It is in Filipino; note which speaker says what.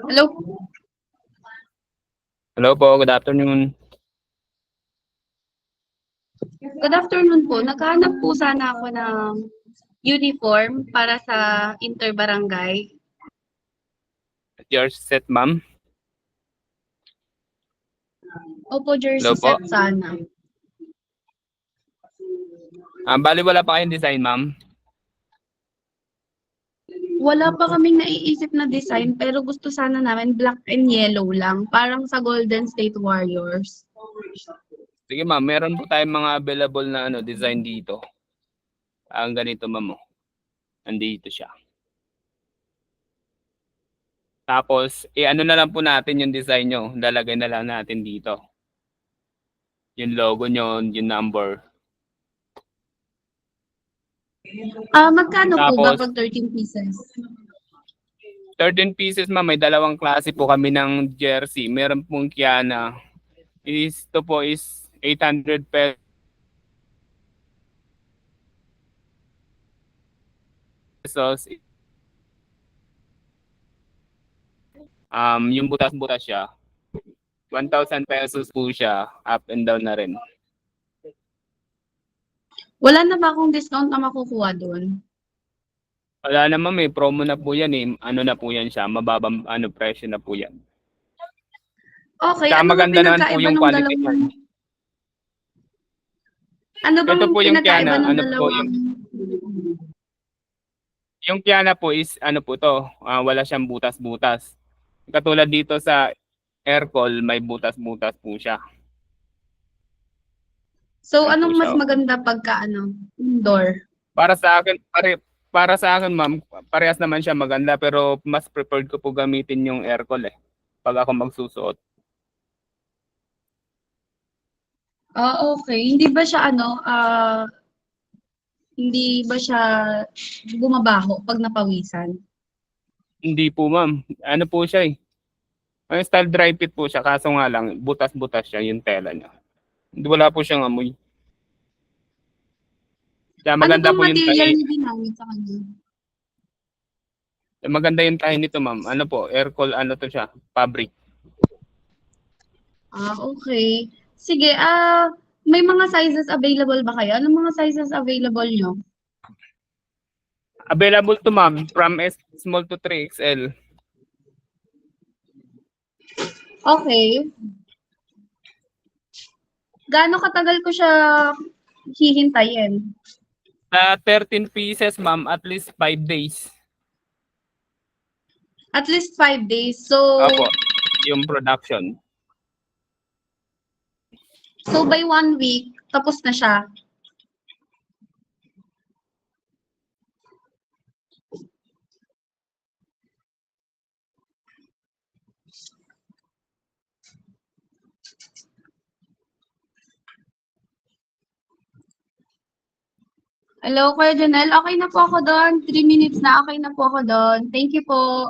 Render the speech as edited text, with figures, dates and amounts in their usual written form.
Speaker 1: Hello.
Speaker 2: Hello po, good afternoon.
Speaker 1: Good afternoon po. Naghahanap po sana ako ng uniform para sa interbarangay.
Speaker 2: Yours set, ma'am.
Speaker 1: Opo,
Speaker 2: Hello
Speaker 1: jersey
Speaker 2: po.
Speaker 1: set sana.
Speaker 2: Bali wala pa kayong design, ma'am.
Speaker 1: Wala pa kaming naiisip na design pero gusto sana namin black and yellow lang. Parang sa Golden State Warriors.
Speaker 2: Sige, ma'am, meron po tayong mga available na design dito. Ang ganito, ma'am. Andito siya. Tapos, ano na lang po natin yung design nyo. Lalagay na lang natin dito. Yung logo nyo, yung number.
Speaker 1: Magkano po ba
Speaker 2: Tapos,
Speaker 1: pag 13 pieces?
Speaker 2: 13 pieces, ma'am. May dalawang klase po kami ng jersey. Meron pong Kiana. Ito po is 800 pesos. Yung butas-butas siya, 1,000 pesos po siya. Up and down na rin.
Speaker 1: Wala na ba akong discount na makukuha doon?
Speaker 2: Wala naman, may promo na po yan eh. Ano na po yan siya, mababang presyo na po yan.
Speaker 1: Okay,
Speaker 2: Tsaka
Speaker 1: ano ba
Speaker 2: maganda naman po
Speaker 1: pinagkaiba
Speaker 2: yung
Speaker 1: ng
Speaker 2: quality niya.
Speaker 1: dalawang... Ano bang
Speaker 2: Ito po yung
Speaker 1: pinagkaiba
Speaker 2: Kiana,
Speaker 1: ng dalawang...
Speaker 2: yung Kiana po is po to, wala siyang butas-butas. Katulad dito sa Aircall, may butas-butas po siya.
Speaker 1: So,
Speaker 2: Yan po
Speaker 1: anong mas
Speaker 2: siya.
Speaker 1: maganda pagka indoor?
Speaker 2: Para sa akin, ma'am, parehas naman siya maganda pero mas preferred ko po gamitin yung Aircall eh pag ako magsusuot.
Speaker 1: Okay. Hindi ba siya hindi ba siya bumabaho pag napawisan?
Speaker 2: Hindi po, ma'am. Ano po siya eh. Ang style dry fit po siya kaso nga lang butas-butas siya yung tela niya. Wala po siyang amoy. Kaya
Speaker 1: Ano
Speaker 2: maganda
Speaker 1: bang
Speaker 2: po yung
Speaker 1: material
Speaker 2: tahi.
Speaker 1: na ginamit sa kanya?
Speaker 2: Maganda yung tahi nito, ma'am. Ano po, Aircall to siya, fabric.
Speaker 1: Okay. Sige, may mga sizes available ba kayo? Anong mga sizes available nyo?
Speaker 2: Available to, ma'am, from S small to 3XL.
Speaker 1: Okay. Gaano katagal ko siya hihintayin?
Speaker 2: Sa 13 pieces, ma'am, at least 5 days.
Speaker 1: At least 5 days. So,
Speaker 2: Opo, yung production.
Speaker 1: by 1 week, tapos na siya. Hello, Kuya Janelle. Okay na po ako doon. 3 minutes na. Okay na po ako doon. Thank you po.